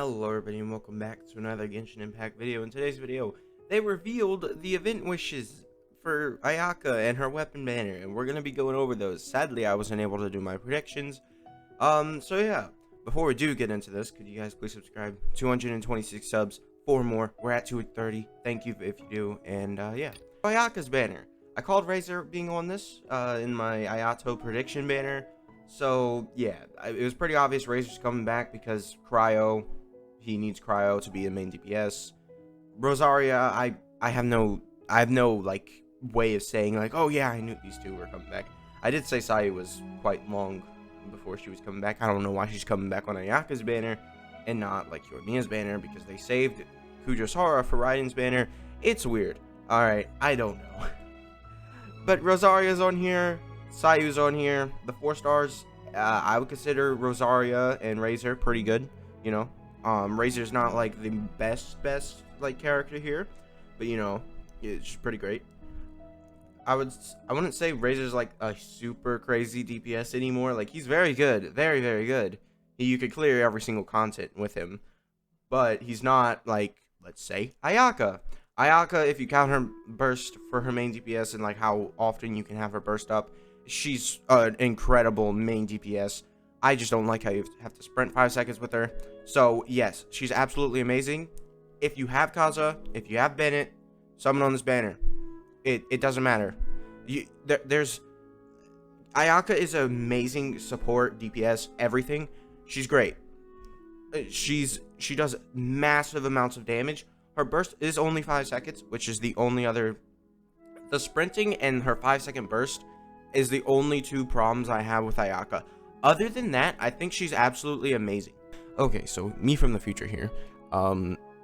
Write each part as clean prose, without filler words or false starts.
Hello everybody and welcome back to another Genshin Impact video. In today's video, they revealed the event wishes for Ayaka and her weapon banner, and we're going to be going over those. Sadly, I wasn't able to do my predictions. So yeah, before we do get into this, could you guys please subscribe? 226 subs, 4 more. We're at 230. Thank you if you do, and yeah. Ayaka's banner. I called Razor being on this in my Ayato prediction banner. So yeah, it was pretty obvious Razor's coming back because Cryo, he needs Cryo to be a main DPS. Rosaria, I have no like way of saying like, oh yeah, I knew these two were coming back. I did say Sai was quite long before she was coming back. I don't know why she's coming back on Ayaka's banner and not like Yorimiya's banner, because they saved Kujosara for Raiden's banner. It's weird. Alright, I don't know. But Rosaria's on here, Sayu's on here, the 4 stars. I would consider Rosaria and Razor pretty good, you know. Razor's not like the best like character here, but you know, it's pretty great. I wouldn't say Razor's like a super crazy DPS anymore. Like, he's very good, very good. You could clear every single content with him, but he's not like, let's say, Ayaka. Ayaka, if you count her burst for her main DPS and like how often you can have her burst up, she's an incredible main DPS. I just don't like how you have to sprint 5 seconds with her. So yes, she's absolutely amazing. If you have Kaza, if you have Bennett, summon on this banner. It doesn't matter. There's Ayaka is an amazing support, DPS, everything. She's great. She does massive amounts of damage. Her burst is only 5 seconds, which is the only other. The sprinting and her 5-second burst is the only 2 problems I have with Ayaka. Other than that, I think she's absolutely amazing. Okay, so me from the future here.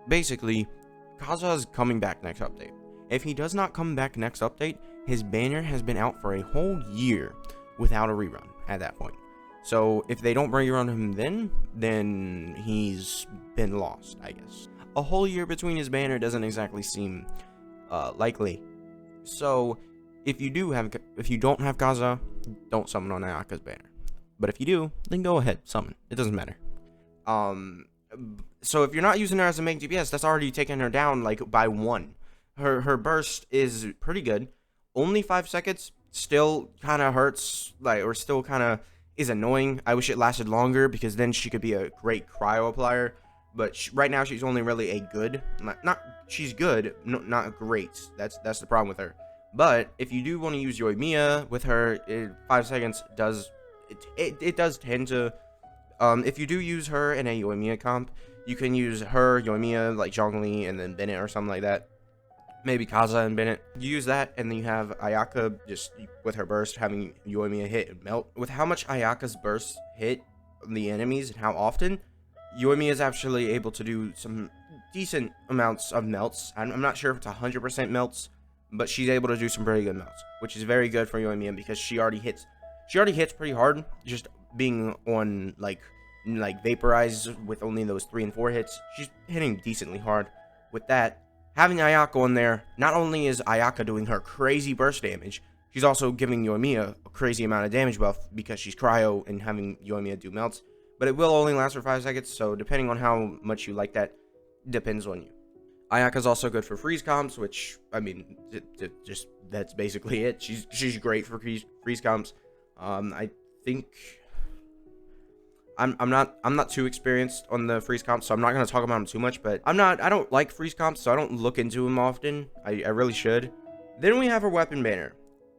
Basically, Kaza is coming back next update. If he does not come back next update, his banner has been out for a whole year without a rerun at that point. So if they don't rerun him then he's been lost, I guess. A whole year between his banner doesn't exactly seem likely. So if you don't have Kaza, don't summon on Ayaka's banner. But if you do, then go ahead, summon. It doesn't matter. So if you're not using her as a main DPS, that's already taking her down like by 1. Her burst is pretty good. Only 5 seconds. Still kind of hurts, like, or still kind of is annoying. I wish it lasted longer, because then she could be a great cryo applier. But right now she's only really a good, she's good, not great. That's the problem with her. But if you do want to use Yoimiya with her, 5 seconds does it does tend to. If you do use her in a Yoimiya comp, you can use her, Yoimiya, like Zhongli, and then Bennett or something like that. Maybe Kaza and Bennett. You use that, and then you have Ayaka just with her burst having Yoimiya hit and melt. With how much Ayaka's bursts hit the enemies and how often, Yoimiya is actually able to do some decent amounts of melts. I'm not sure if it's 100% melts, but she's able to do some pretty good melts, which is very good for Yoimiya because she already hits pretty hard, just being on like vaporize with only those 3 and 4 hits. She's hitting decently hard. With that, having Ayaka on there, not only is Ayaka doing her crazy burst damage, she's also giving Yoimiya a crazy amount of damage buff because she's cryo and having Yoimiya do melts. But it will only last for 5 seconds, so depending on how much you like that, depends on you. Ayaka's also good for freeze comps, which, I mean, just that's basically it. She's great for freeze comps. I think I'm not too experienced on the freeze comps, so I'm not gonna talk about them too much. But I don't like freeze comps, so I don't look into them often. I really should. Then we have her weapon banner.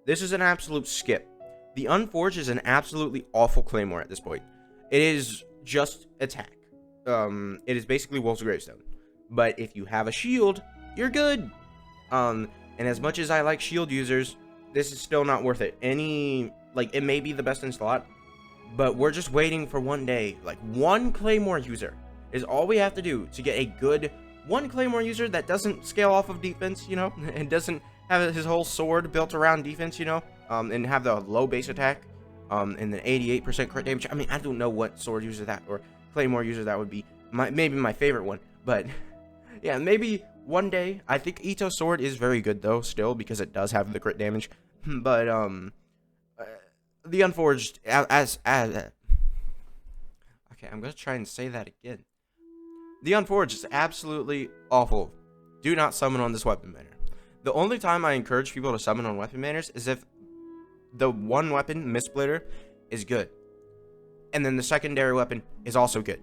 This is an absolute skip. The Unforged is an absolutely awful claymore at this point. It is just attack. It is basically Wolf's Gravestone. But if you have a shield, you're good. And as much as I like shield users, this is still not worth it. It may be the best in slot, but we're just waiting for one day. Like, 1 claymore user is all we have to do to get a good 1 claymore user that doesn't scale off of defense, you know, and doesn't have his whole sword built around defense, you know, and have the low base attack. And then 88% crit damage. I mean, I don't know what sword user that or claymore user that would be. Maybe my favorite one, but yeah, maybe one day. I think Ito's sword is very good though, still, because it does have the crit damage. But the Unforged okay, I'm gonna try and say that again. The Unforged is absolutely awful. Do not summon on this weapon banner. The only time I encourage people to summon on weapon banners is if the one weapon, Mistsplitter, is good. And then the secondary weapon is also good.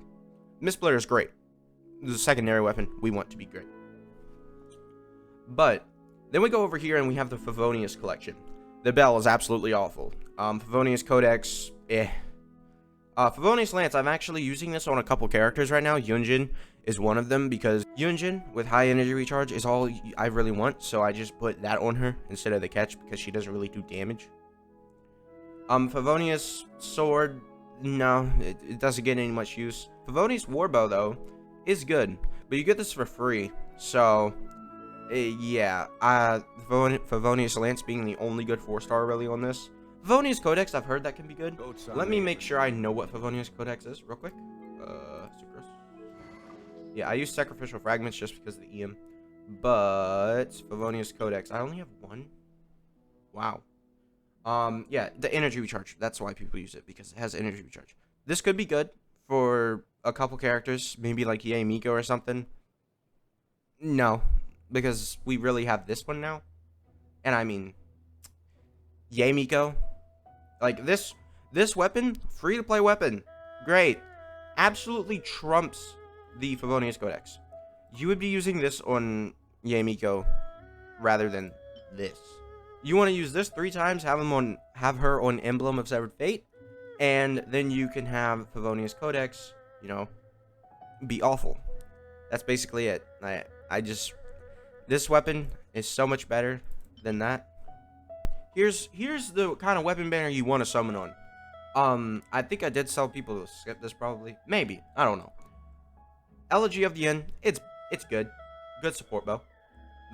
Mistsplitter is great. The secondary weapon we want to be great. But then we go over here and we have the Favonius collection. The bell is absolutely awful. Favonius Codex, Favonius Lance, I'm actually using this on a couple characters right now. Yunjin is one of them because Yunjin with high energy recharge is all I really want. So I just put that on her instead of the catch because she doesn't really do damage. Favonius Sword, no, it doesn't get any much use. Favonius Warbow, though, is good. But you get this for free. So, yeah. Favonius Lance being the only good 4-star really on this. Favonius Codex, I've heard that can be good. Let me make sure I know what Favonius Codex is real quick. Sucrose. Yeah, I use Sacrificial Fragments just because of the EM. But Favonius Codex, I only have one. Wow. Yeah, the energy recharge. That's why people use it, because it has energy recharge. This could be good for a couple characters, maybe like Yae Miko or something. No, because we really have this one now. And I mean, Yae Miko, like this weapon, free to play weapon, great, absolutely trumps the Favonius Codex. You would be using this on Yae Miko rather than this. You want to use this 3 times, have her on Emblem of Severed Fate, and then you can have Favonius Codex, you know, be awful. That's basically it. This weapon is so much better than that. Here's the kind of weapon banner you want to summon on. I think I did tell people to skip this probably. Maybe. I don't know. Elegy of the End, it's good. Good support bow.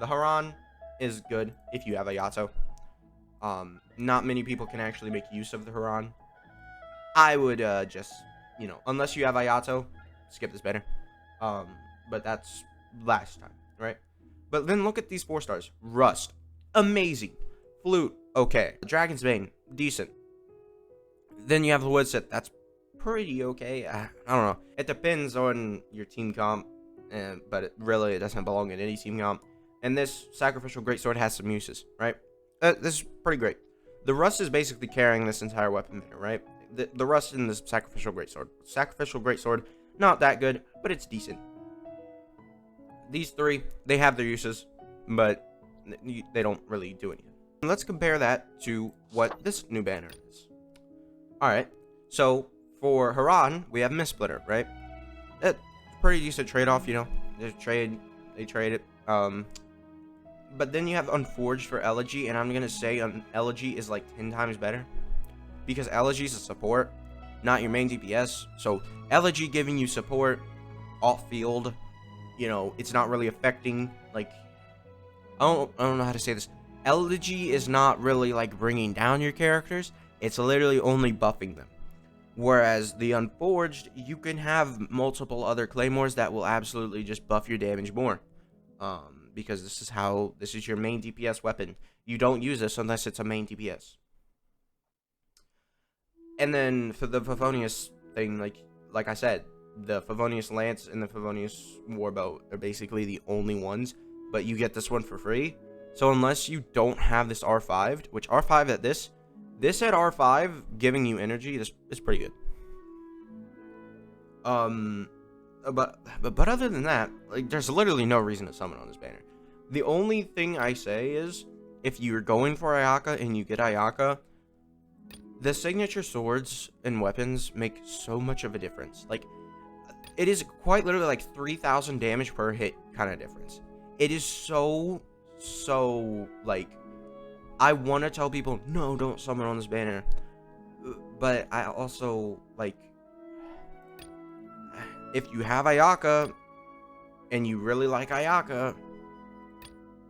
The Haran is good if you have a Yato. Not many people can actually make use of the Haran. I would just, you know, unless you have Ayato, skip this banner. But that's last time, right? But then look at these 4 stars. Rust, amazing. Flute, okay. Dragon's Bane, decent. Then you have the Woodset, that's pretty okay. I don't know. It depends on your team comp, but it doesn't belong in any team comp. And this Sacrificial Greatsword has some uses, right? This is pretty great. The Rust is basically carrying this entire weapon banner, right? The Rust in the Sacrificial Greatsword. Sacrificial Greatsword, not that good, but it's decent. These 3, they have their uses, but they don't really do anything. Let's compare that to what this new banner is. Alright, so for Haran, we have Mistsplitter, right? That's pretty decent trade-off, you know. They trade it. But then you have Unforged for Elegy, and I'm gonna say Elegy is like 10 times better. Because Elegy is a support, not your main DPS. So Elegy giving you support off field, you know, it's not really affecting, like, I don't know how to say this. Elegy is not really like bringing down your characters, it's literally only buffing them. Whereas the Unforged, you can have multiple other claymores that will absolutely just buff your damage more. Because this is your main DPS weapon. You don't use this unless it's a main DPS. And then for the Favonius thing, like I said, the Favonius Lance and the Favonius Warbow are basically the only ones, but you get this one for free. So unless you don't have this R5, which R5 at this at R5 giving you energy, this is pretty good. But other than that, like, there's literally no reason to summon on this banner. The only thing I say is, if you're going for Ayaka and you get Ayaka, the signature swords and weapons make so much of a difference. Like, it is quite literally like 3,000 damage per hit kind of difference. It is so, like, I want to tell people, no, don't summon on this banner. But I also, like, if you have Ayaka and you really like Ayaka,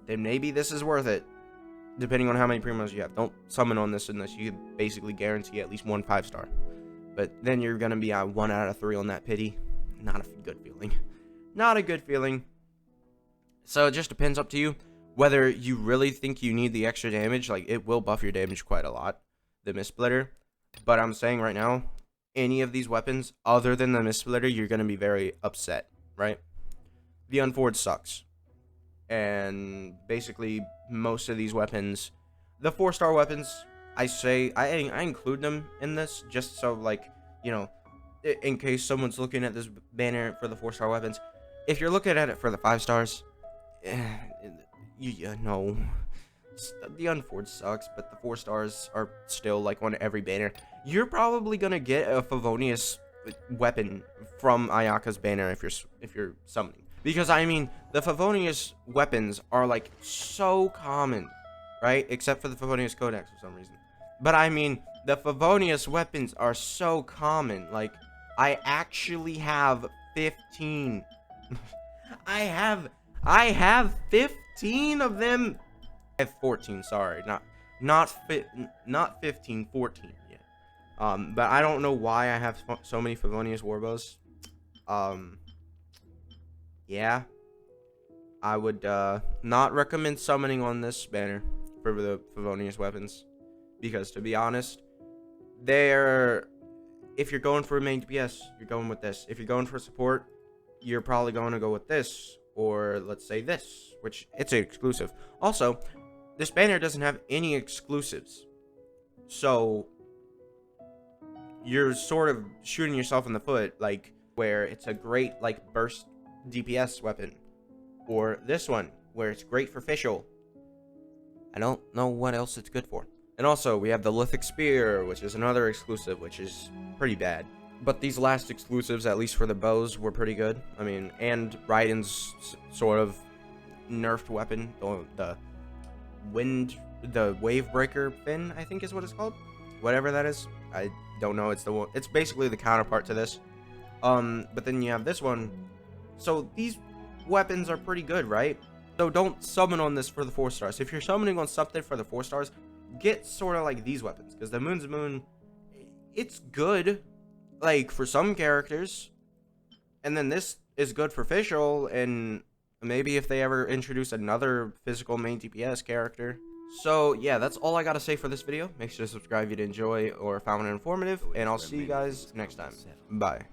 then maybe this is worth it, depending on how many primos you have. Don't summon on this unless you basically guarantee at least 1 5-star. But then you're going to be at 1 out of 3 on that pity. Not a good feeling. Not a good feeling. So it just depends up to you whether you really think you need the extra damage. Like, it will buff your damage quite a lot, the Mistsplitter. But I'm saying right now, any of these weapons other than the Mistsplitter, you're going to be very upset right? The Unforged sucks. And basically, most of these weapons, the 4-star weapons, I include them in this just so, like, you know, in case someone's looking at this banner for the 4-star weapons. If you're looking at it for the 5 stars, you know, the Unforged sucks, but the 4 stars are still like on every banner. You're probably gonna get a Favonius weapon from Ayaka's banner if you're summoning, because I mean the Favonius weapons are like so common, right? Except for the Favonius Codex for some reason. But I mean the Favonius weapons are so common. Like I actually have 15. I have 15 of them. I have 14, sorry. Not 15, 14 yet. But I don't know why I have so many Favonius Warbows. Yeah. I would not recommend summoning on this banner for the Favonius weapons, because to be honest, if you're going for a main DPS, you're going with this. If you're going for support, you're probably going to go with this, or let's say this, which it's an exclusive. Also, this banner doesn't have any exclusives, so you're sort of shooting yourself in the foot, like where it's a great like burst DPS weapon, or this one where it's great for official. I don't know what else it's good for. And also we have the Lithic Spear, which is another exclusive, which is pretty bad. But these last exclusives, at least for the bows, were pretty good. I mean, and Raiden's sort of nerfed weapon, the wave breaker fin, I think is what it's called. Whatever that is, I don't know. It's basically the counterpart to this. But then you have this one. So these weapons are pretty good, right? So don't summon on this for the 4 stars. If you're summoning on something for the 4 stars, get sort of like these weapons, because the Moon's Moon, it's good like for some characters, and then this is good for official, and maybe if they ever introduce another physical main DPS character. So yeah, that's all I gotta say for this video. Make sure to subscribe if you did enjoy or found it informative, and I'll see you guys next time. Bye.